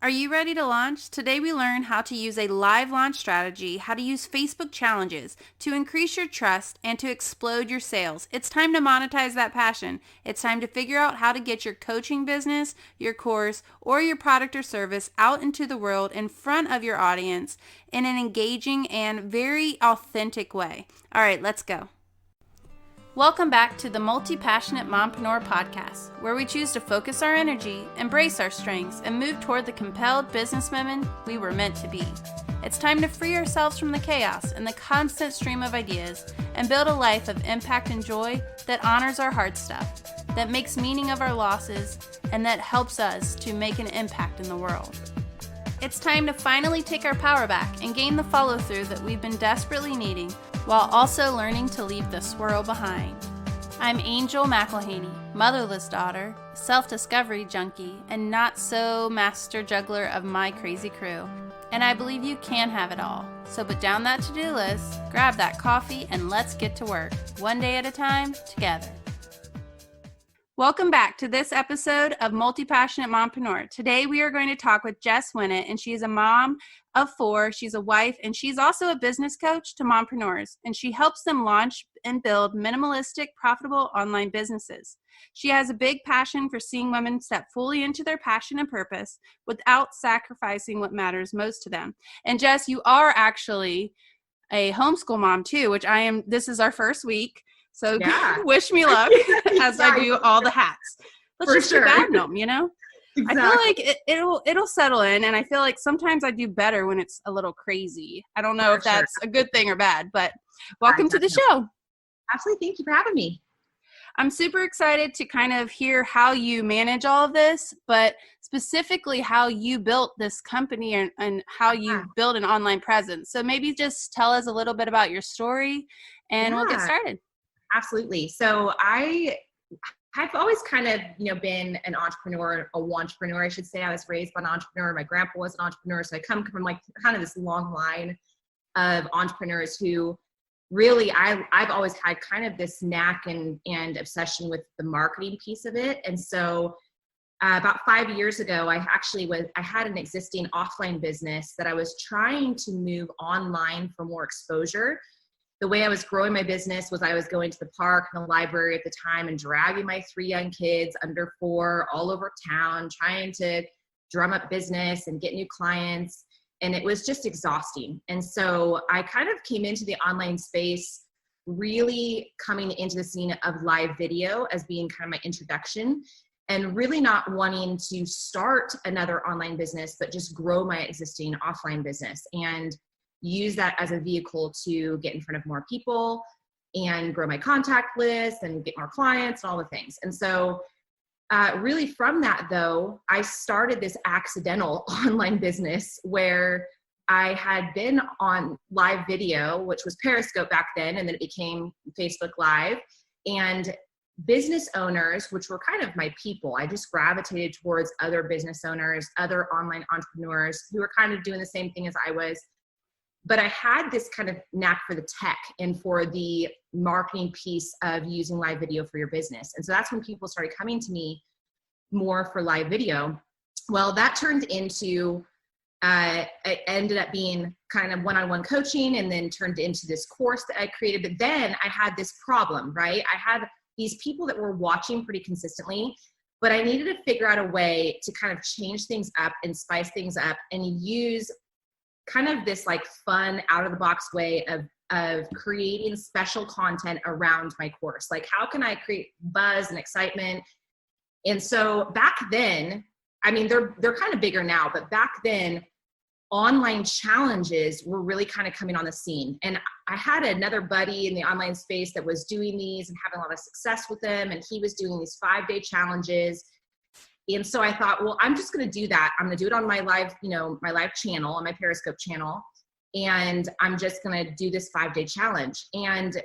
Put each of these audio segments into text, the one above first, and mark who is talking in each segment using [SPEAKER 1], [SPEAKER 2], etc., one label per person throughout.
[SPEAKER 1] Are you ready to launch? Today we learn how to use a live launch strategy, how to use Facebook challenges to increase your trust and to explode your sales. It's time to monetize that passion. It's time to figure out how to get your coaching business, your course, or your product or service out into the world in front of your audience in an engaging and very authentic way. All right, let's go. Welcome back to the Multi-Passionate Mompreneur podcast, where we choose to focus our energy, embrace our strengths, and move toward the compelled businesswomen we were meant to be. It's time to free ourselves from the chaos and the constant stream of ideas and build a life of impact and joy that honors our hard stuff, that makes meaning of our losses, and that helps us to make an impact in the world. It's time to finally take our power back and gain the follow-through that we've been desperately needing, while also learning to leave the swirl behind. I'm Angel McElhaney, motherless daughter, self-discovery junkie, and not so master juggler of my crazy crew. And I believe you can have it all. So put down that to-do list, grab that coffee, and let's get to work, one day at a time, together. Welcome back to this episode of Multi-Passionate Mompreneur. Today we are going to talk with Jess Winnett, and she is a mom of 4. She's a wife, and she's also a business coach to mompreneurs, and she helps them launch and build minimalistic, profitable online businesses. She has a big passion for seeing women step fully into their passion and purpose without sacrificing what matters most to them. And Jess, you are actually a homeschool mom too, which I am. This is our first week. So
[SPEAKER 2] yeah.
[SPEAKER 1] Wish me luck as I do all the hats. Let's
[SPEAKER 2] For
[SPEAKER 1] just
[SPEAKER 2] sure.
[SPEAKER 1] keep adding them, you know?
[SPEAKER 2] Exactly.
[SPEAKER 1] I feel like it'll settle in, and I feel like sometimes I do better when it's a little crazy. I don't know if that's a good thing or bad, but welcome to the show.
[SPEAKER 2] Absolutely. Thank you for having me.
[SPEAKER 1] I'm super excited to kind of hear how you manage all of this, but specifically how you built this company and how you build an online presence. So maybe just tell us a little bit about your story and we'll get started.
[SPEAKER 2] Absolutely. So I've always kind of, been an entrepreneur, a wantrepreneur, I should say. I was raised by an entrepreneur. My grandpa was an entrepreneur. So I come from like kind of this long line of entrepreneurs who really, I've always had kind of this knack and obsession with the marketing piece of it. And so about 5 years ago, I had an existing offline business that I was trying to move online for more exposure. The way I was growing my business was I was going to the park and the library at the time and dragging my 3 young kids under 4 all over town, trying to drum up business and get new clients. And it was just exhausting. And so I kind of came into the online space really coming into the scene of live video as being kind of my introduction, and really not wanting to start another online business, but just grow my existing offline business and use that as a vehicle to get in front of more people and grow my contact list and get more clients and all the things. And so really from that though, I started this accidental online business where I had been on live video, which was Periscope back then, and then it became Facebook Live. And business owners, which were kind of my people, I just gravitated towards other business owners, other online entrepreneurs who were kind of doing the same thing as I was. But I had this kind of knack for the tech and for the marketing piece of using live video for your business. And so that's when people started coming to me more for live video. Well, that turned into, it ended up being kind of one-on-one coaching, and then turned into this course that I created. But then I had this problem, right? I had these people that were watching pretty consistently, but I needed to figure out a way to kind of change things up and spice things up and use kind of this like fun out of the box way of creating special content around my course. Like, how can I create buzz and excitement? And so back then, I mean, they're kind of bigger now, but back then online challenges were really kind of coming on the scene. And I had another buddy in the online space that was doing these and having a lot of success with them. And he was doing these 5-day challenges. And so I thought, well, I'm just going to do that. I'm going to do it on my live, my live channel, on my Periscope channel. And I'm just going to do this 5-day challenge and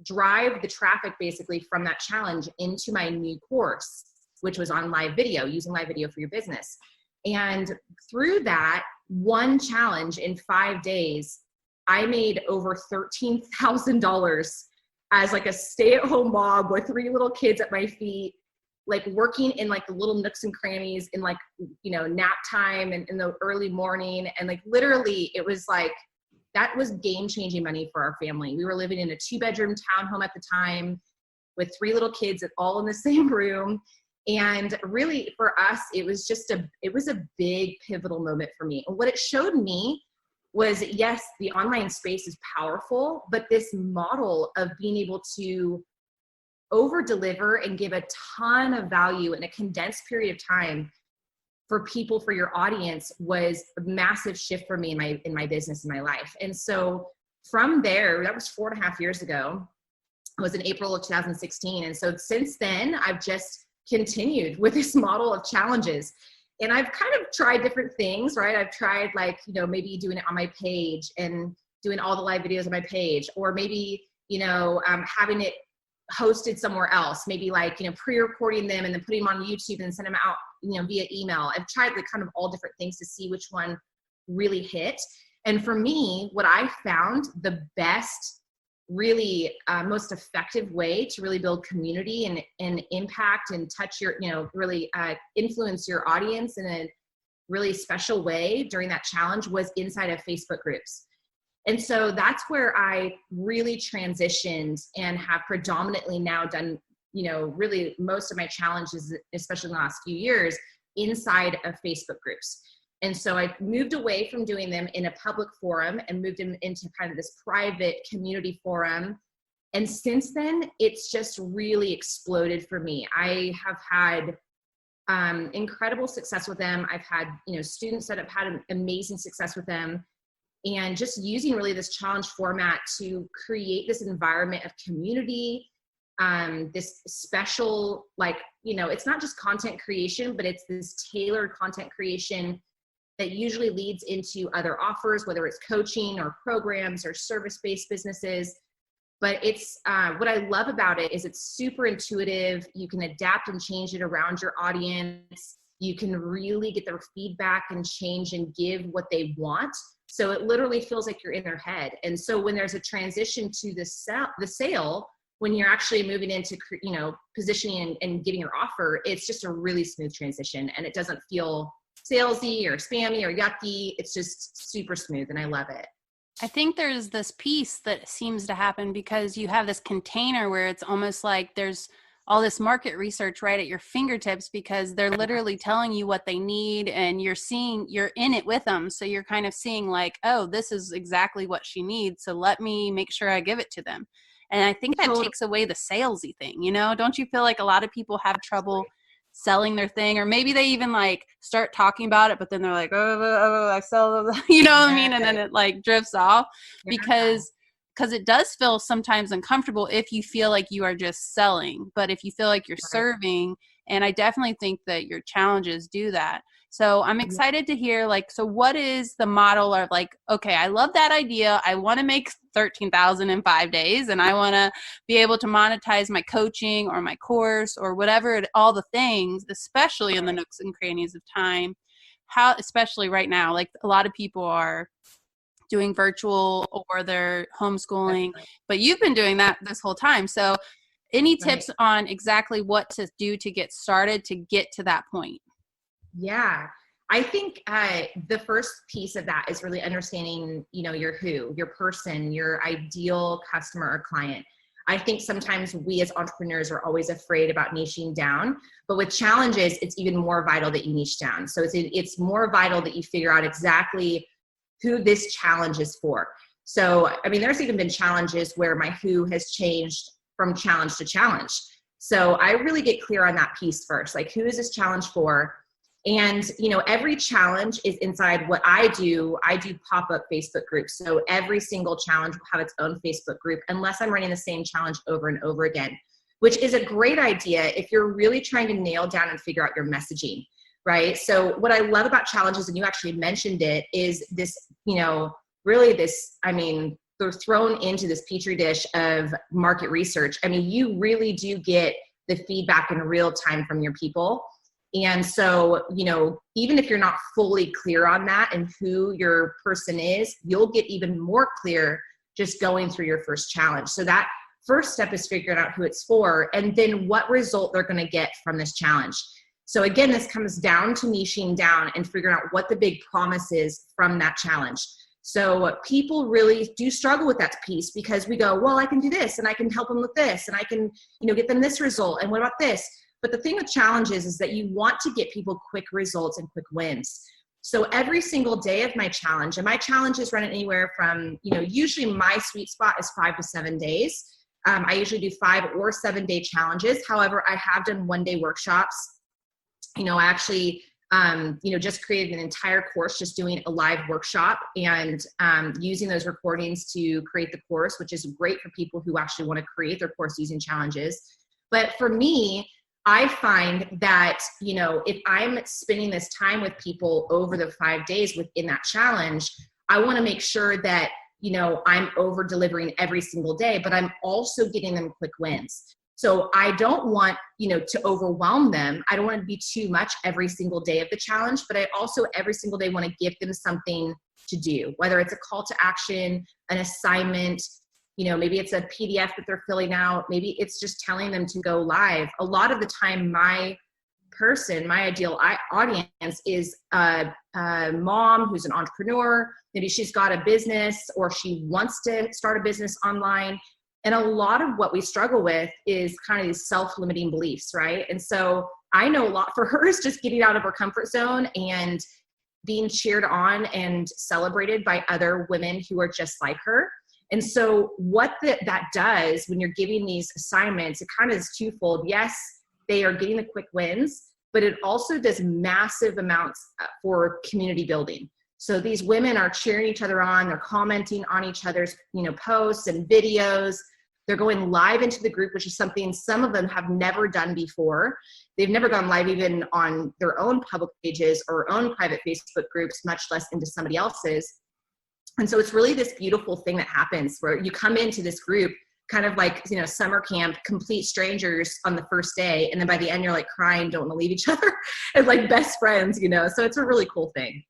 [SPEAKER 2] drive the traffic basically from that challenge into my new course, which was on live video, using live video for your business. And through that one challenge in 5 days, I made over $13,000 as like a stay-at-home mom with 3 little kids at my feet. like working in like the little nooks and crannies in like, nap time and in the early morning. And like, literally it was like, that was game changing money for our family. We were living in a 2-bedroom townhome at the time with 3 little kids all in the same room. And really for us, it was a big pivotal moment for me. And what it showed me was, yes, the online space is powerful, but this model of being able to over deliver and give a ton of value in a condensed period of time for people, for your audience, was a massive shift for me in my business, in my life. And so from there, that was 4.5 years ago. It was in April of 2016. And so since then, I've just continued with this model of challenges. And I've kind of tried different things, right? I've tried like, maybe doing it on my page and doing all the live videos on my page, or maybe, having it hosted somewhere else, maybe like, pre-recording them and then putting them on YouTube and send them out, via email. I've tried like kind of all different things to see which one really hit. And for me, what I found the best, really most effective way to really build community and impact and touch your, really influence your audience in a really special way during that challenge was inside of Facebook groups. And so that's where I really transitioned and have predominantly now done, really most of my challenges, especially in the last few years, inside of Facebook groups. And so I moved away from doing them in a public forum and moved them into kind of this private community forum. And since then, it's just really exploded for me. I have had incredible success with them. I've had, students that have had amazing success with them. And just using really this challenge format to create this environment of community, this special, like, it's not just content creation, but it's this tailored content creation that usually leads into other offers, whether it's coaching or programs or service-based businesses. But it's what I love about it is it's super intuitive. You can adapt and change it around your audience. You can really get their feedback and change and give what they want. So it literally feels like you're in their head. And so when there's a transition to the sale, when you're actually moving into, positioning and giving your offer, it's just a really smooth transition, and it doesn't feel salesy or spammy or yucky. It's just super smooth, and I love it.
[SPEAKER 1] I think there's this piece that seems to happen because you have this container where it's almost like there's all this market research right at your fingertips, because they're literally telling you what they need, and you're in it with them. So you're kind of seeing like, oh, this is exactly what she needs, so let me make sure I give it to them. And I think that takes away the salesy thing. Don't you feel like a lot of people have trouble selling their thing, or maybe they even like start talking about it, but then they're like, oh, I sell, what I mean? And then it like drifts off because it does feel sometimes uncomfortable if you feel like you are just selling, but if you feel like you're serving, and I definitely think that your challenges do that. So I'm excited to hear, like, so what is the model of like, okay, I love that idea. I want to make 13,000 in 5 days, and I want to be able to monetize my coaching or my course or whatever, all the things, especially in the nooks and crannies of time. How, especially right now, like a lot of people are doing virtual or they're homeschooling, but you've been doing that this whole time. So any tips on exactly what to do to get started to get to that point?
[SPEAKER 2] Yeah, I think the first piece of that is really understanding, your person, your ideal customer or client. I think sometimes we as entrepreneurs are always afraid about niching down, but with challenges, it's even more vital that you niche down. So it's more vital that you figure out exactly who this challenge is for. So, I mean, there's even been challenges where my who has changed from challenge to challenge. So I really get clear on that piece first, like, who is this challenge for? And, every challenge is inside what I do pop-up Facebook groups. So every single challenge will have its own Facebook group, unless I'm running the same challenge over and over again, which is a great idea if you're really trying to nail down and figure out your messaging, right? So what I love about challenges, and you actually mentioned it, is this, really this, I mean, they're thrown into this petri dish of market research. I mean, you really do get the feedback in real time from your people. And so, even if you're not fully clear on that and who your person is, you'll get even more clear just going through your first challenge. So that first step is figuring out who it's for, and then what result they're going to get from this challenge. So again, this comes down to niching down and figuring out what the big promise is from that challenge. So people really do struggle with that piece, because we go, well, I can do this and I can help them with this and I can, get them this result. And what about this? But the thing with challenges is that you want to get people quick results and quick wins. So every single day of my challenge, and my challenges run anywhere from, usually my sweet spot is 5 to 7 days. I usually do 5 or 7 day challenges. However, I have done 1-day workshops. I actually, just created an entire course just doing a live workshop and using those recordings to create the course, which is great for people who actually want to create their course using challenges. But for me, I find that, if I'm spending this time with people over the 5 days within that challenge, I want to make sure that, I'm over delivering every single day, but I'm also getting them quick wins. So I don't want, to overwhelm them. I don't want it to be too much every single day of the challenge, but I also every single day want to give them something to do, whether it's a call to action, an assignment, maybe it's a PDF that they're filling out. Maybe it's just telling them to go live. A lot of the time, my ideal audience is a mom who's an entrepreneur. Maybe she's got a business or she wants to start a business online. And a lot of what we struggle with is kind of these self-limiting beliefs, right? And so I know a lot for her is just getting out of her comfort zone and being cheered on and celebrated by other women who are just like her. And so what that does when you're giving these assignments, it kind of is twofold. Yes, they are getting the quick wins, but it also does massive amounts for community building. So these women are cheering each other on. They're commenting on each other's, posts and videos. They're going live into the group, which is something some of them have never done before. They've never gone live even on their own public pages or own private Facebook groups, much less into somebody else's. And so it's really this beautiful thing that happens where you come into this group kind of like, summer camp, complete strangers on the first day. And then by the end, you're like crying, don't want to leave each other as like best friends, so it's a really cool thing.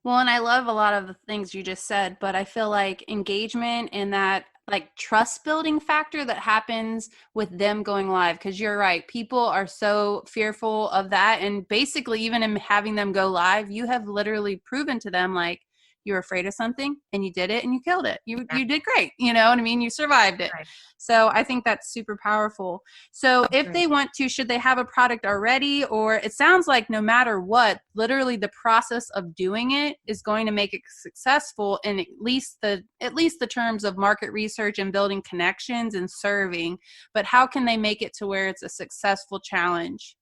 [SPEAKER 1] Well, and I love a lot of the things you just said, but I feel like engagement and that like trust building factor that happens with them going live, because you're right, people are so fearful of that. And basically, even in having them go live, you have literally proven to them like you were afraid of something and you did it and you killed it. You did great. You know what I mean? You survived it.
[SPEAKER 2] Right.
[SPEAKER 1] So I think that's super powerful. So if they want to, should they have a product already? Or it sounds like no matter what, literally the process of doing it is going to make it successful in at least the terms of market research and building connections and serving. But how can they make it to where it's a successful challenge?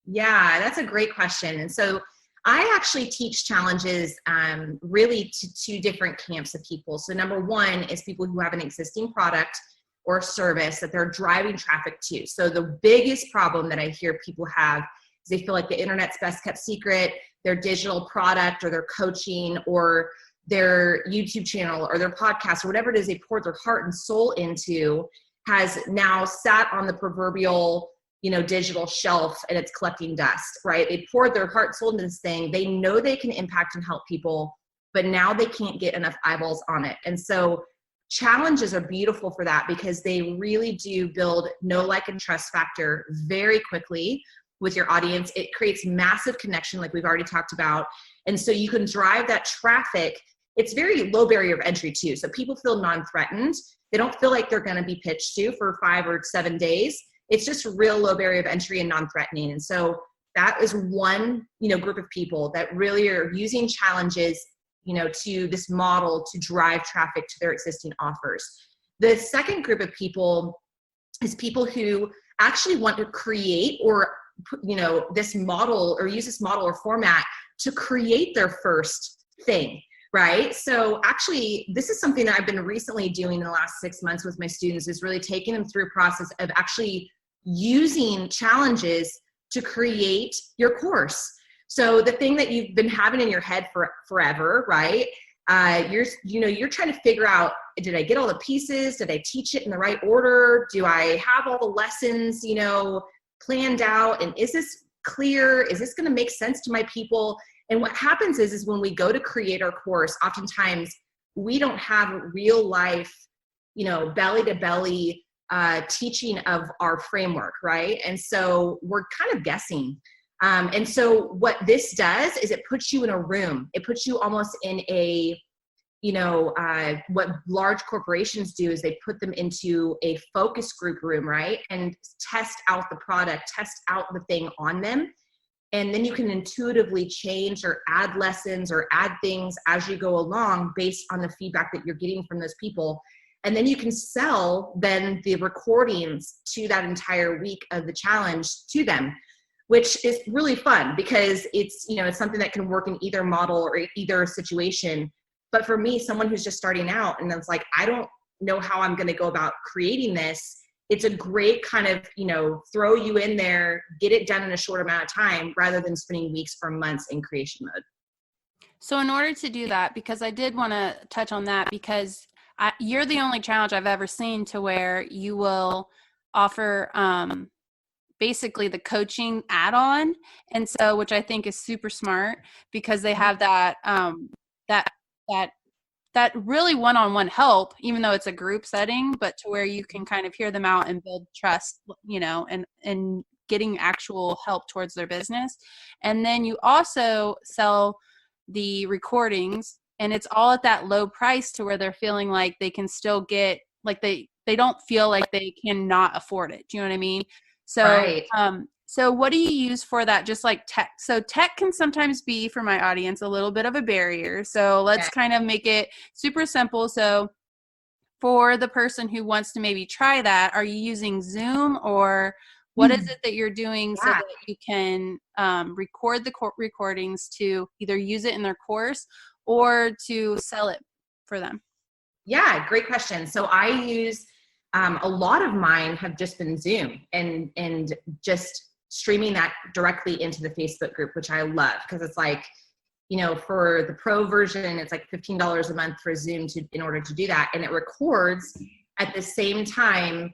[SPEAKER 2] Yeah, that's a great question. And so I actually teach challenges really to 2 different camps of people. So number 1 is people who have an existing product or service that they're driving traffic to. So the biggest problem that I hear people have is they feel like the internet's best kept secret, their digital product or their coaching or their YouTube channel or their podcast or whatever it is they poured their heart and soul into has now sat on the proverbial digital shelf and it's collecting dust, right? They poured their heart and soul into this thing. They know they can impact and help people, but now they can't get enough eyeballs on it. And so challenges are beautiful for that because they really do build know, like, and trust factor very quickly with your audience. It creates massive connection like we've already talked about. And so you can drive that traffic. It's very low barrier of entry too. So people feel non-threatened. They don't feel like they're going to be pitched to for 5 or 7 days. It's just a real low barrier of entry and non-threatening. And so that is one, group of people that really are using challenges, to this model to drive traffic to their existing offers. The second group of people is people who actually want to create or, this model or use this model or format to create their first thing. Right. So actually, this is something that I've been recently doing in the last 6 months with my students is really taking them through a process of actually using challenges to create your course. So the thing that you've been having in your head for forever, right? You're trying to figure out, did I get all the pieces? Did I teach it in the right order? Do I have all the lessons, planned out? And is this clear? Is this going to make sense to my people? And what happens is when we go to create our course, oftentimes we don't have real life, belly to belly teaching of our framework, right? And so we're kind of guessing. And so what this does is it puts you in a room. It puts you almost in a, what large corporations do is they put them into a focus group room, right? And test out the product, test out the thing on them. And then you can intuitively change or add lessons or add things as you go along based on the feedback that you're getting from those people. And then you can sell then the recordings to that entire week of the challenge to them, which is really fun because it's something that can work in either model or either situation. But for me, someone who's just starting out and it's like, I don't know how I'm going to go about creating this. It's a great kind of, throw you in there, get it done in a short amount of time rather than spending weeks or months in creation mode.
[SPEAKER 1] So in order to do that, because I did want to touch on that, because you're the only challenge I've ever seen to where you will offer basically the coaching add-on. And so, which I think is super smart because they have that that really one-on-one help, even though it's a group setting, but to where you can kind of hear them out and build trust, and getting actual help towards their business. And then you also sell the recordings, and it's all at that low price to where they're feeling like they can still get, like they don't feel like they cannot afford it. Do you know what I mean? So,
[SPEAKER 2] right.
[SPEAKER 1] So what do you use for that? Just like tech. So tech can sometimes be, for my audience, a little bit of a barrier. So let's kind of make it super simple. So for the person who wants to maybe try that, are you using Zoom, or what is it that you're doing so that you can record the recordings to either use it in their course or to sell it for them?
[SPEAKER 2] Yeah, great question. So I use a lot of mine have just been Zoom and just streaming that directly into the Facebook group, which I love because it's like, for the pro version, it's like $15 a month for Zoom in order to do that. And it records at the same time.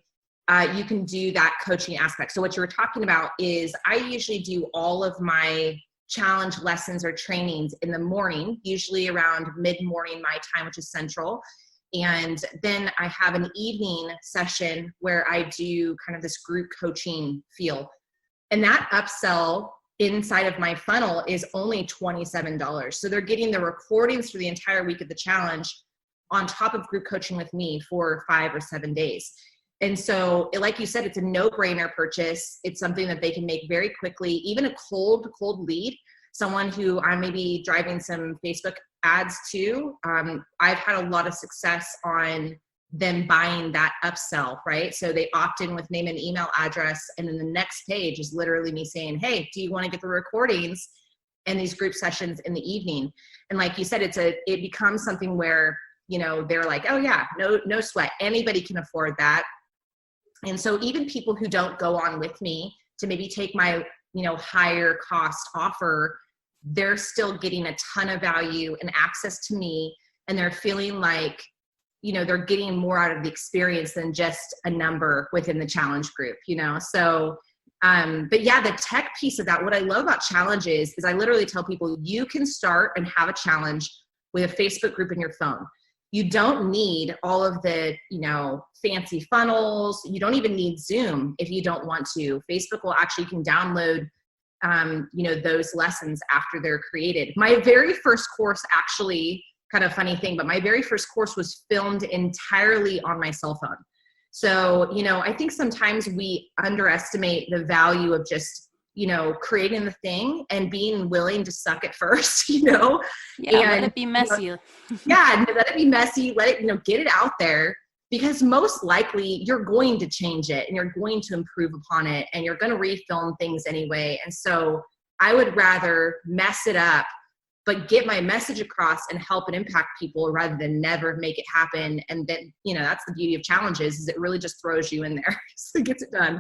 [SPEAKER 2] You can do that coaching aspect. So what you were talking about is I usually do all of my challenge lessons or trainings in the morning, usually around mid-morning my time, which is central. And then I have an evening session where I do kind of this group coaching feel. And that upsell inside of my funnel is only $27. So they're getting the recordings for the entire week of the challenge on top of group coaching with me for 5 or 7 days. And so, like you said, it's a no-brainer purchase. It's something that they can make very quickly. Even a cold lead, someone who I may be driving some Facebook ads to, I've had a lot of success on them buying that upsell, right? So they opt in with name and email address, and then the next page is literally me saying, hey, do you want to get the recordings and these group sessions in the evening? And like you said, it becomes something where, they're like, oh yeah, no sweat. Anybody can afford that. And so even people who don't go on with me to maybe take my, higher cost offer, they're still getting a ton of value and access to me. And they're feeling like, they're getting more out of the experience than just a number within the challenge group, So, but yeah, the tech piece of that, what I love about challenges is I literally tell people you can start and have a challenge with a Facebook group in your phone. You don't need all of the, fancy funnels. You don't even need Zoom if you don't want to. Facebook will actually, you can download, those lessons after they're created. My very first course, actually, kind of funny thing, but my very first course was filmed entirely on my cell phone. So, I think sometimes we underestimate the value of just, creating the thing and being willing to suck at first,
[SPEAKER 1] Yeah,
[SPEAKER 2] and
[SPEAKER 1] let it be messy.
[SPEAKER 2] Yeah, let it be messy. Let it, get it out there, because most likely you're going to change it and you're going to improve upon it and you're going to refilm things anyway. And so I would rather mess it up, but get my message across and help and impact people rather than never make it happen. And then, that's the beauty of challenges, is it really just throws you in there. So it gets it done.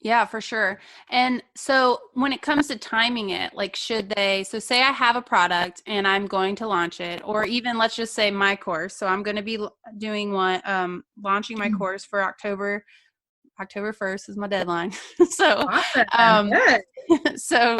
[SPEAKER 1] Yeah, for sure. And so when it comes to timing it, like should they, so say I have a product and I'm going to launch it, or even let's just say my course. So I'm going to be doing one, launching my course for October 1st is my deadline. So,
[SPEAKER 2] Awesome.
[SPEAKER 1] so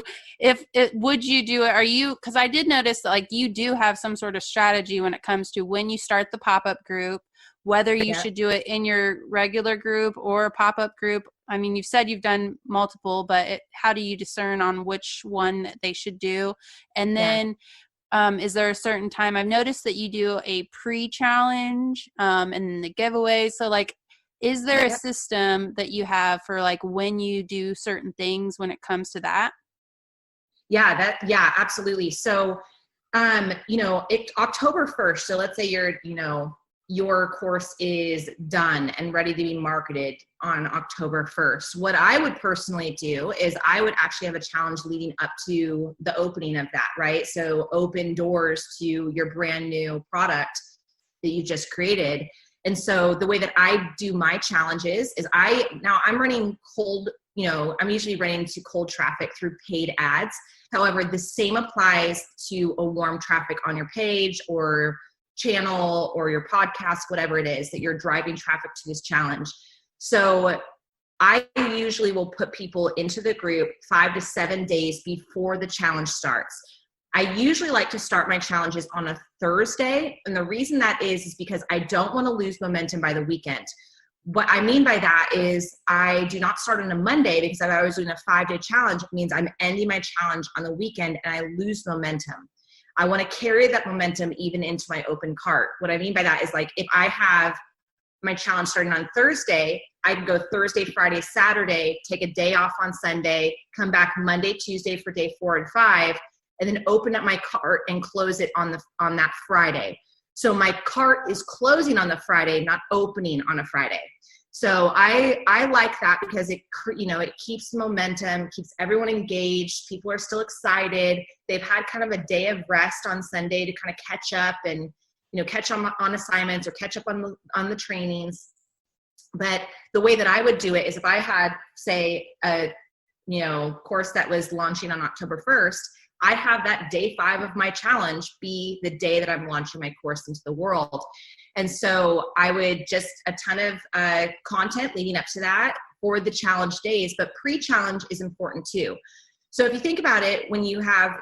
[SPEAKER 1] would you do it? Are you, cause I did notice that like you do have some sort of strategy when it comes to when you start the pop-up group, whether you
[SPEAKER 2] Yeah.
[SPEAKER 1] should do it in your regular group or a pop-up group. I mean, you've said you've done multiple, but how do you discern on which one that they should do? And
[SPEAKER 2] Yeah.
[SPEAKER 1] then is there a certain time? I've noticed that you do a pre-challenge and then the giveaways. So like, is there a
[SPEAKER 2] Yep.
[SPEAKER 1] system that you have for like when you do certain things when it comes to that?
[SPEAKER 2] Yeah, absolutely. So, October 1st. So let's say your course is done and ready to be marketed on October 1st. What I would personally do is I would actually have a challenge leading up to the opening of that, right? So open doors to your brand new product that you just created. And so the way that I do my challenges is I'm running I'm usually running to cold traffic through paid ads. However, the same applies to a warm traffic on your page or channel or your podcast, whatever it is that you're driving traffic to this challenge. So I usually will put people into the group 5 to 7 days before the challenge starts. I usually like to start my challenges on a Thursday. And the reason that is because I don't want to lose momentum by the weekend. What I mean by that is I do not start on a Monday, because if I was doing a 5-day challenge, it means I'm ending my challenge on the weekend and I lose momentum. I want to carry that momentum even into my open cart. What I mean by that is, like, if I have my challenge starting on Thursday, I can go Thursday, Friday, Saturday, take a day off on Sunday, come back Monday, Tuesday for day 4 and 5, and then open up my cart and close it on that Friday. So my cart is closing on the Friday, not opening on a Friday. So I like that because it keeps momentum, keeps everyone engaged. People are still excited. They've had kind of a day of rest on Sunday to kind of catch up and, catch on assignments or catch up on the trainings. But the way that I would do it is if I had, say, a course that was launching on October 1st, I have that day 5 of my challenge be the day that I'm launching my course into the world. And so I would just a ton of content leading up to that for the challenge days, but pre-challenge is important too. So if you think about it, when you have,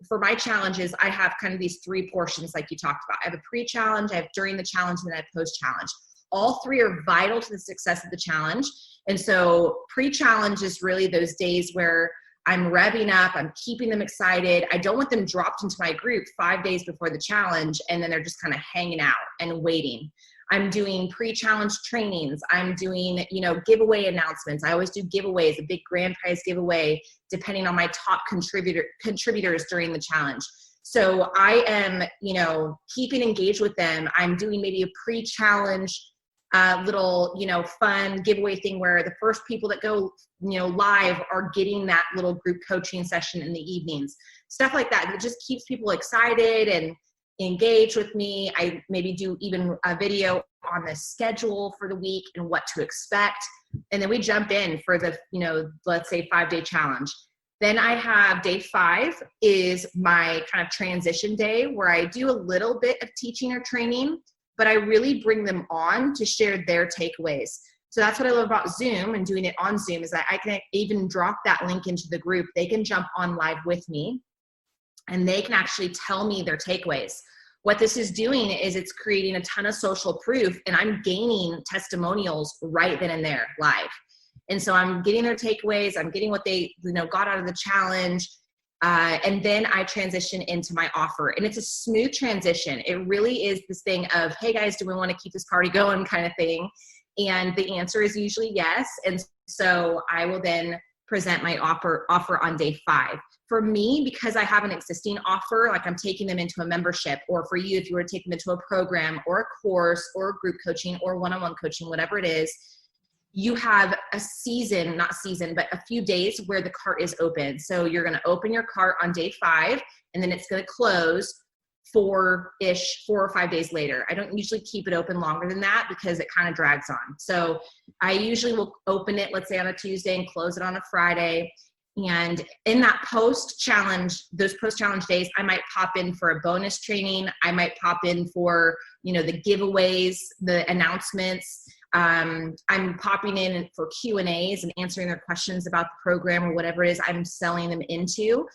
[SPEAKER 2] for my challenges, I have kind of these 3 portions like you talked about. I have a pre-challenge, I have during the challenge, and then I have post-challenge. All 3 are vital to the success of the challenge. And so pre-challenge is really those days where I'm revving up, I'm keeping them excited. I don't want them dropped into my group 5 days before the challenge and then they're just kind of hanging out and waiting. I'm doing pre-challenge trainings. I'm doing, giveaway announcements. I always do giveaways, a big grand prize giveaway, depending on my top contributors during the challenge. So I am, keeping engaged with them. I'm doing maybe a pre-challenge little, fun giveaway thing where the first people that go, live are getting that little group coaching session in the evenings, stuff like that. It just keeps people excited and engaged with me. I maybe do even a video on the schedule for the week and what to expect. And then we jump in for the, let's say 5-day challenge. Then I have day 5 is my kind of transition day where I do a little bit of teaching or training, but I really bring them on to share their takeaways. So that's what I love about Zoom and doing it on Zoom is that I can even drop that link into the group. They can jump on live with me and they can actually tell me their takeaways. What this is doing is it's creating a ton of social proof and I'm gaining testimonials right then and there live. And so I'm getting their takeaways. I'm getting what they got out of the challenge. And then I transition into my offer. And it's a smooth transition. It really is this thing of, hey guys, do we want to keep this party going kind of thing? And the answer is usually yes. And so I will then present my offer on day 5. For me, because I have an existing offer, like I'm taking them into a membership, or for you, if you were to take them into a program or a course or group coaching or one-on-one coaching, whatever it is, you have a but a few days where the cart is open. So you're going to open your cart on day 5, and then it's going to close 4 or 5 days later. I don't usually keep it open longer than that because it kind of drags on. So I usually will open it, let's say on a Tuesday, and close it on a Friday. And in that those post-challenge days, I might pop in for a bonus training. I might pop in for, the giveaways, the announcements. I'm popping in for Q&As and answering their questions about the program or whatever it is I'm selling them into.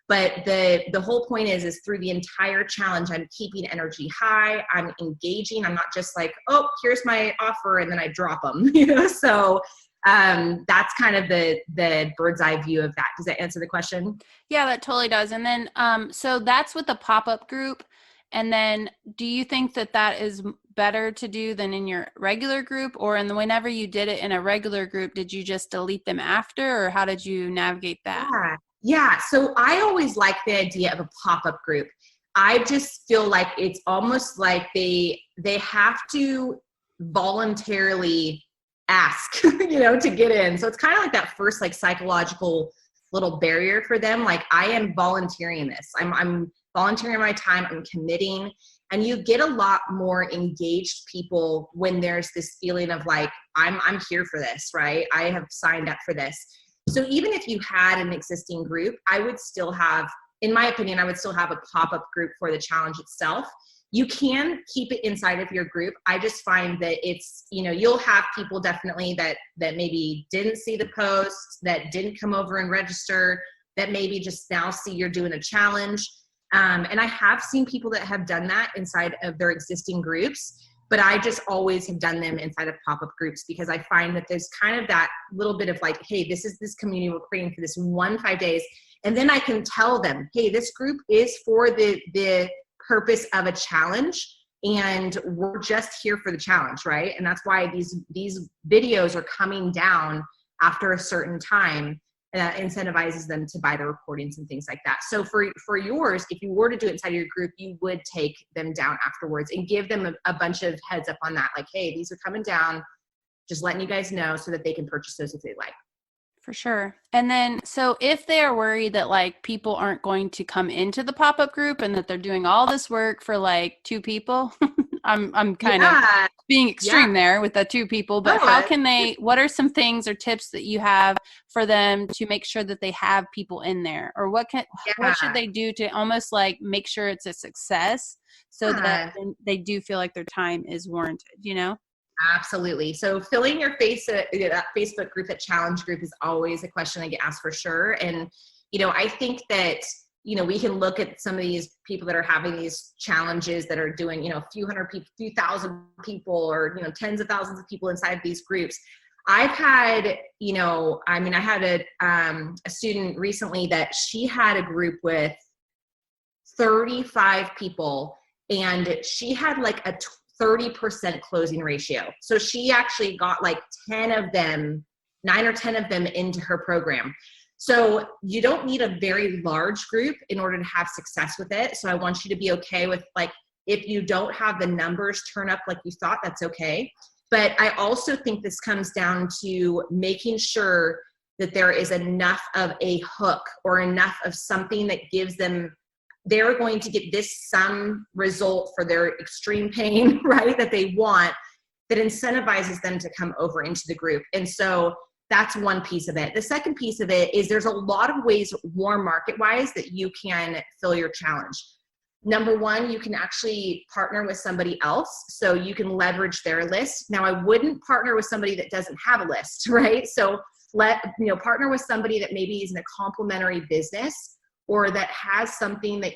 [SPEAKER 2] But the whole point is through the entire challenge, I'm keeping energy high. I'm engaging. I'm not just like, oh, here's my offer, and then I drop them, So that's kind of the bird's eye view of that. Does that answer the question?
[SPEAKER 1] Yeah, that totally does. And then, so that's with the pop-up group. And then do you think that that is better to do than in your regular group, or whenever you did it in a regular group, did you just delete them after, or how did you navigate that?
[SPEAKER 2] Yeah. So I always like the idea of a pop-up group. I just feel like it's almost like they have to voluntarily ask, to get in. So it's kind of like that first like psychological little barrier for them. Like, I am volunteering this. I'm volunteering my time. I'm committing. And you get a lot more engaged people when there's this feeling of like, I'm here for this, right? I have signed up for this. So even if you had an existing group, I would still have, in my opinion, I would still have a pop-up group for the challenge itself. You can keep it inside of your group. I just find that it's, you'll have people definitely that maybe didn't see the post, that didn't come over and register, that maybe just now see you're doing a challenge. And I have seen people that have done that inside of their existing groups, but I just always have done them inside of pop-up groups because I find that there's kind of that little bit of like, hey, this is this community we're creating for this 5 days. And then I can tell them, hey, this group is for the purpose of a challenge, and we're just here for the challenge, right? And that's why these videos are coming down after a certain time. That incentivizes them to buy the recordings and things like that. So for yours, if you were to do it inside of your group, you would take them down afterwards and give them a bunch of heads up on that. Like, hey, these are coming down, just letting you guys know so that they can purchase those if they like.
[SPEAKER 1] For sure. And then, so if they are worried that like people aren't going to come into the pop-up group and that they're doing all this work for like 2 people, I'm kind of being extreme there with the 2 people, but how can what are some things or tips that you have for them to make sure that they have people in there, or what should they do to almost like make sure it's a success so that they do feel like their time is warranted,
[SPEAKER 2] Absolutely. So filling your that Facebook group, that challenge group, is always a question I get asked for sure. And, I think that, we can look at some of these people that are having these challenges that are doing, a few hundred people, few thousand people, or, tens of thousands of people inside these groups. I've had, I had a student recently that she had a group with 35 people, and she had like a 30% closing ratio. So she actually got like 9 or 10 of them into her program. So you don't need a very large group in order to have success with it. So I want you to be okay with, like, if you don't have the numbers turn up like you thought, that's okay. But I also think this comes down to making sure that there is enough of a hook or enough of something that gives them, they're going to get some result for their extreme pain, right, that they want, that incentivizes them to come over into the group. And so that's one piece of it. The second piece of it is there's a lot of ways, warm market-wise, that you can fill your challenge. Number one, you can actually partner with somebody else, so you can leverage their list. Now, I wouldn't partner with somebody that doesn't have a list, right? So partner with somebody that maybe is in a complementary business, or that has something that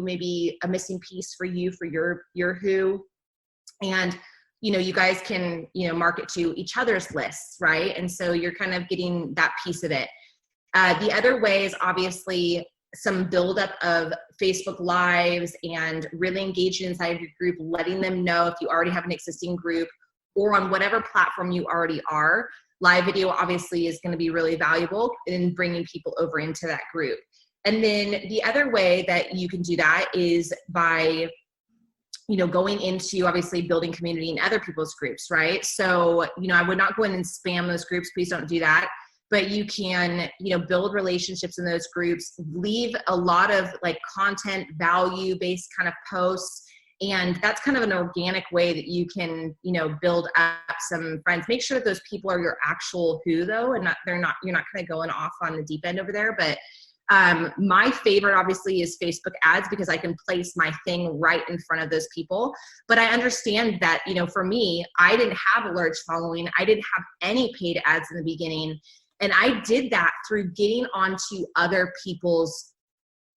[SPEAKER 2] maybe a missing piece for your who, and you guys can market to each other's lists, right? And so you're kind of getting that piece of it. The other way is obviously some buildup of Facebook Lives and really engaging inside of your group, letting them know if you already have an existing group, or on whatever platform you already are. Live video obviously is going to be really valuable in bringing people over into that group. And then the other way that you can do that is by, going into obviously building community in other people's groups, right? So, I would not go in and spam those groups. Please don't do that. But you can, build relationships in those groups, leave a lot of like content, value-based kind of posts. And that's kind of an organic way that you can, build up some friends. Make sure that those people are your actual who, though, and you're not kind of going off on the deep end over there. But my favorite obviously is Facebook ads, because I can place my thing right in front of those people. But I understand that, for me, I didn't have a large following. I didn't have any paid ads in the beginning. And I did that through getting onto other people's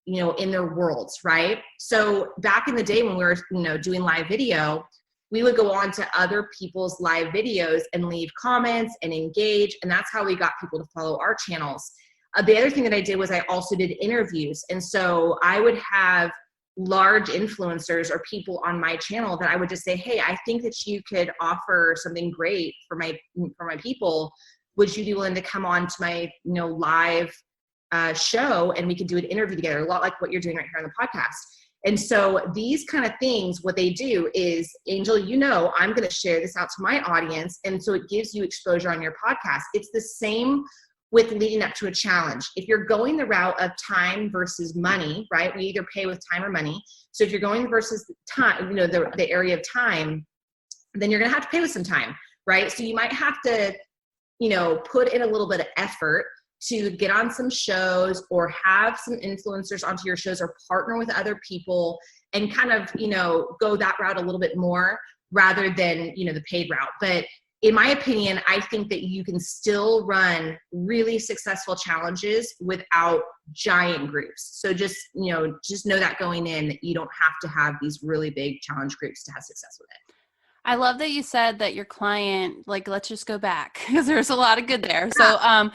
[SPEAKER 2] in their worlds, right? So back in the day when we were, doing live video, we would go on to other people's live videos and leave comments and engage. And that's how we got people to follow our channels. The other thing that I did was I also did interviews. And so I would have large influencers or people on my channel that I would just say, hey, I think that you could offer something great for my people. Would you be willing to come on to my, live show, and we could do an interview together, a lot like what you're doing right here on the podcast. And so these kind of things, what they do is, Angel, I'm going to share this out to my audience. And so it gives you exposure on your podcast. It's the same with leading up to a challenge. If you're going the route of time versus money, right? We either pay with time or money. So if you're going versus time, the area of time, then you're going to have to pay with some time, right? So you might have to, put in a little bit of effort to get on some shows or have some influencers onto your shows or partner with other people and kind of, go that route a little bit more rather than, the paid route. But in my opinion, I think that you can still run really successful challenges without giant groups. So just know that going in, that you don't have to have these really big challenge groups to have success with it.
[SPEAKER 1] I love that you said that your client, let's just go back because there's a lot of good there. So,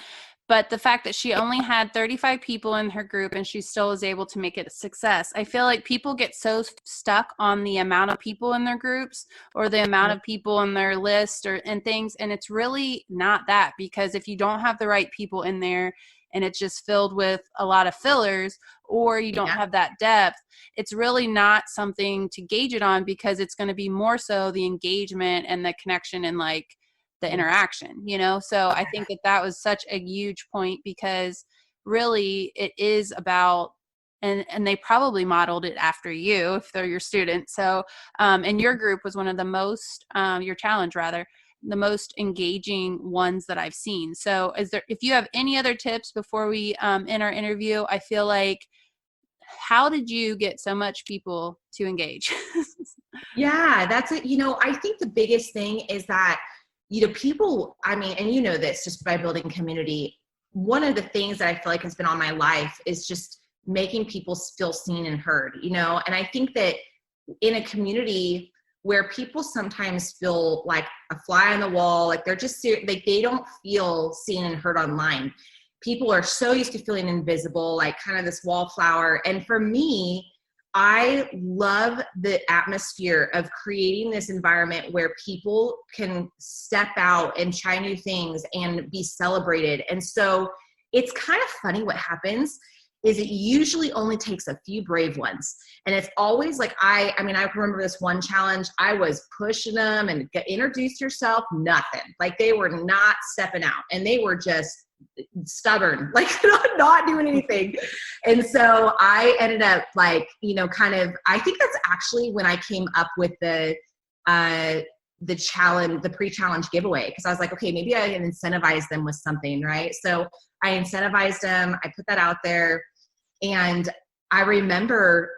[SPEAKER 1] but the fact that she only had 35 people in her group and she still was able to make it a success. I feel like people get so stuck on the amount of people in their groups or the amount of people in their list and things. And it's really not that, because if you don't have the right people in there and it's just filled with a lot of fillers, or you don't have that depth, it's really not something to gauge it on, because it's going to be more so the engagement and the connection and the interaction, So I think that was such a huge point, because really it is about, and they probably modeled it after you if they're your student. So, and your group was one of the most, your challenge rather, the most engaging ones that I've seen. So if you have any other tips before we end our interview, I feel like, how did you get so much people to engage?
[SPEAKER 2] Yeah, that's it. I think the biggest thing is that, people, and this just by building community, one of the things that I feel like has been on my life is just making people feel seen and heard, and I think that in a community where people sometimes feel like a fly on the wall, like they're just like they don't feel seen and heard online. People are so used to feeling invisible, like kind of this wallflower. And for me, I love the atmosphere of creating this environment where people can step out and try new things and be celebrated. And so it's kind of funny what happens is it usually only takes a few brave ones. And it's always like, I remember this one challenge, I was pushing them and introduce yourself, nothing. Like they were not stepping out and they were just stubborn, like not doing anything. And so I ended up I think that's actually when I came up with the challenge, the pre-challenge giveaway. Cause I was like, okay, maybe I can incentivize them with something. Right. So I incentivized them. I put that out there. And I remember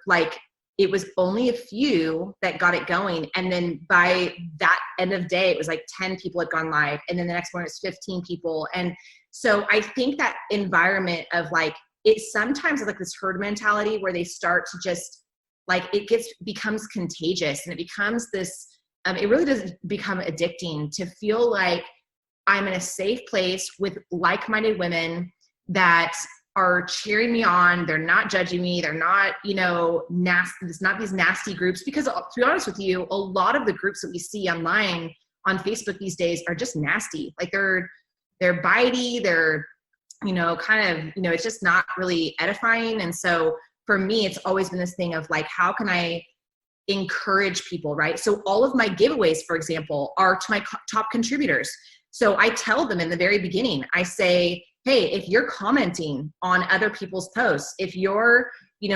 [SPEAKER 2] it was only a few that got it going. And then by that end of day, it was 10 people had gone live. And then the next one was 15 people. And so I think that environment of it sometimes is this herd mentality where they start to just becomes contagious, and it becomes this, it really does become addicting to feel like I'm in a safe place with like-minded women that are cheering me on. They're not judging me. They're not, nasty. It's not these nasty groups, because to be honest with you, a lot of the groups that we see online on Facebook these days are just nasty. They're bitey. They're, it's just not really edifying. And so for me, it's always been this thing of how can I encourage people, right? So all of my giveaways, for example, are to my top contributors. So I tell them in the very beginning, I say, hey, if you're commenting on other people's posts, if you're,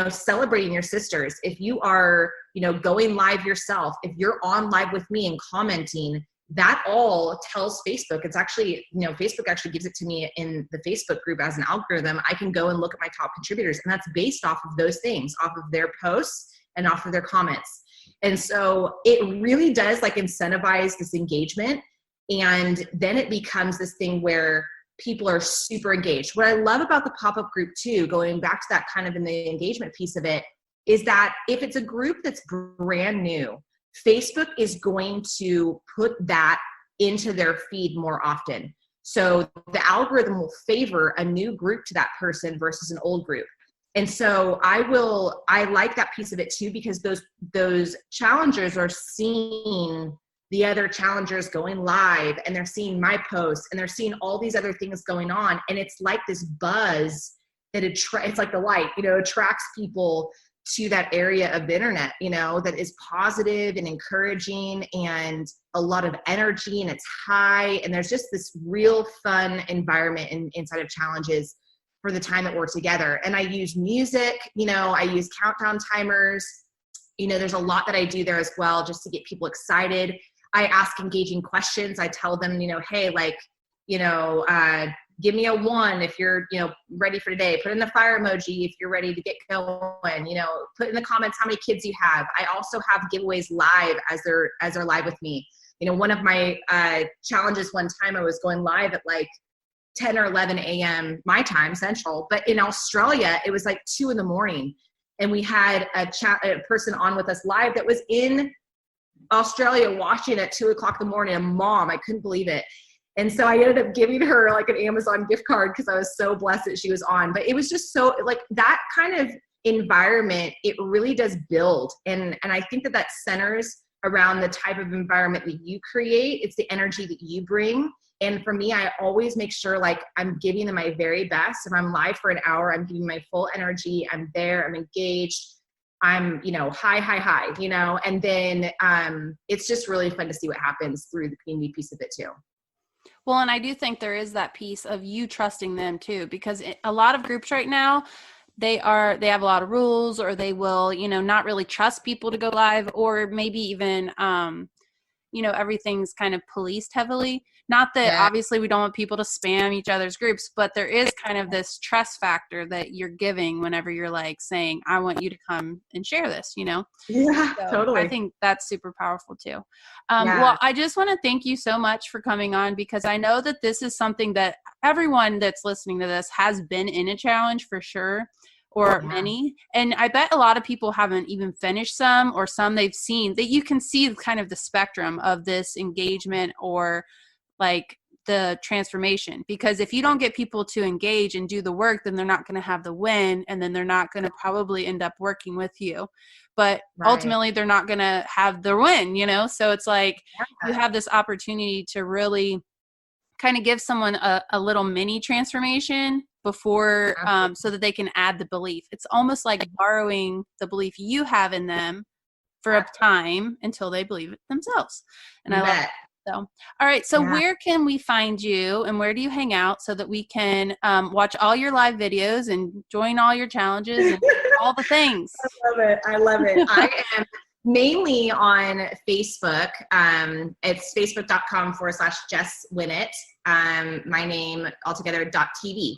[SPEAKER 2] celebrating your sisters, if you are, going live yourself, if you're on live with me and commenting, that all tells Facebook. It's actually, Facebook actually gives it to me in the Facebook group as an algorithm. I can go and look at my top contributors, and that's based off of those things, off of their posts and off of their comments. And so it really does incentivize this engagement. And then it becomes this thing where people are super engaged. What I love about the pop-up group too, going back to that kind of in the engagement piece of it, is that if it's a group that's brand new, Facebook is going to put that into their feed more often. So the algorithm will favor a new group to that person versus an old group. And so I like that piece of it too, because those challengers are seeing the other challengers going live, and they're seeing my posts, and they're seeing all these other things going on. And it's like this buzz that it's like the light, attracts people to that area of the internet, that is positive and encouraging and a lot of energy, and it's high. And there's just this real fun environment inside of challenges for the time that we're together. And I use music, I use countdown timers. There's a lot that I do there as well, just to get people excited. I ask engaging questions. I tell them, hey, give me a 1 if you're, ready for today. Put in the fire emoji if you're ready to get going. Put in the comments how many kids you have. I also have giveaways live as they're live with me. One of my challenges one time, I was going live at 10 or 11 a.m. my time, Central. But in Australia, it was 2 a.m. And we had a person on with us live that was in Australia watching at 2 o'clock in the morning, a mom. I couldn't believe it. And so I ended up giving her an Amazon gift card because I was so blessed that she was on. But it was just so that kind of environment, it really does build. And I think that centers around the type of environment that you create. It's the energy that you bring. And for me, I always make sure I'm giving them my very best. If I'm live for an hour, I'm giving my full energy. I'm there, I'm engaged. I'm, high, and then it's just really fun to see what happens through the community piece of it too.
[SPEAKER 1] Well, and I do think there is that piece of you trusting them too, because a lot of groups right now, they have a lot of rules, or they will, not really trust people to go live, or maybe even, everything's kind of policed heavily. Not that obviously we don't want people to spam each other's groups, but there is kind of this trust factor that you're giving whenever you're saying, I want you to come and share this,
[SPEAKER 2] Yeah,
[SPEAKER 1] so
[SPEAKER 2] totally.
[SPEAKER 1] I think that's super powerful too. Well, I just want to thank you so much for coming on, because I know that this is something that everyone that's listening to this has been in a challenge for sure, or many. And I bet a lot of people haven't even finished some, or some they've seen, that you can see kind of the spectrum of this engagement or the transformation. Because if you don't get people to engage and do the work, then they're not going to have the win, and then they're not going to probably end up working with you. But ultimately they're not going to have their win, So it's you have this opportunity to really kind of give someone a little mini transformation before, so that they can add the belief. It's almost like borrowing the belief you have in them for a time until they believe it themselves. And I love that. So, all right. So where can we find you, and where do you hang out, so that we can watch all your live videos and join all your challenges and all the things?
[SPEAKER 2] I love it. I am mainly on Facebook. It's facebook.com/Jess Winnett. My name altogether .tv.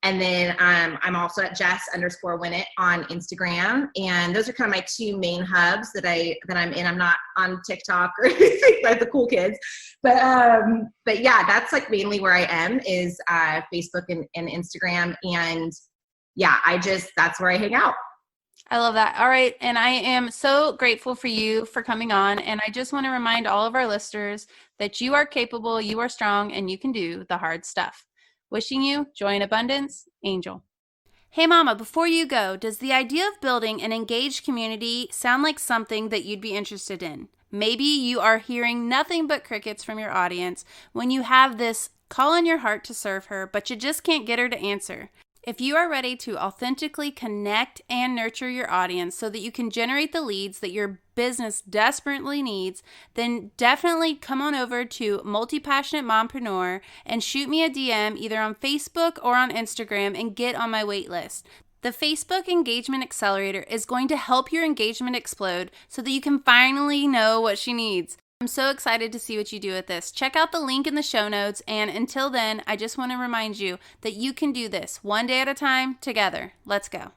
[SPEAKER 2] And then I'm also at Jess_Winnett on Instagram. And those are kind of my 2 main hubs that I'm in. I'm not on TikTok or anything like the cool kids. But yeah, that's mainly where I am, is Facebook and Instagram. And yeah, that's where I hang out.
[SPEAKER 1] I love that. All right. And I am so grateful for you for coming on. And I just want to remind all of our listeners that you are capable, you are strong, and you can do the hard stuff. Wishing you joy and abundance, Angel. Hey Mama, before you go, does the idea of building an engaged community sound like something that you'd be interested in? Maybe you are hearing nothing but crickets from your audience when you have this call in your heart to serve her, but you just can't get her to answer. If you are ready to authentically connect and nurture your audience so that you can generate the leads that your business desperately needs, then definitely come on over to Multi-Passionate Mompreneur and shoot me a DM either on Facebook or on Instagram and get on my wait list. The Facebook Engagement Accelerator is going to help your engagement explode so that you can finally know what she needs. I'm so excited to see what you do with this. Check out the link in the show notes. And until then, I just want to remind you that you can do this one day at a time together. Let's go.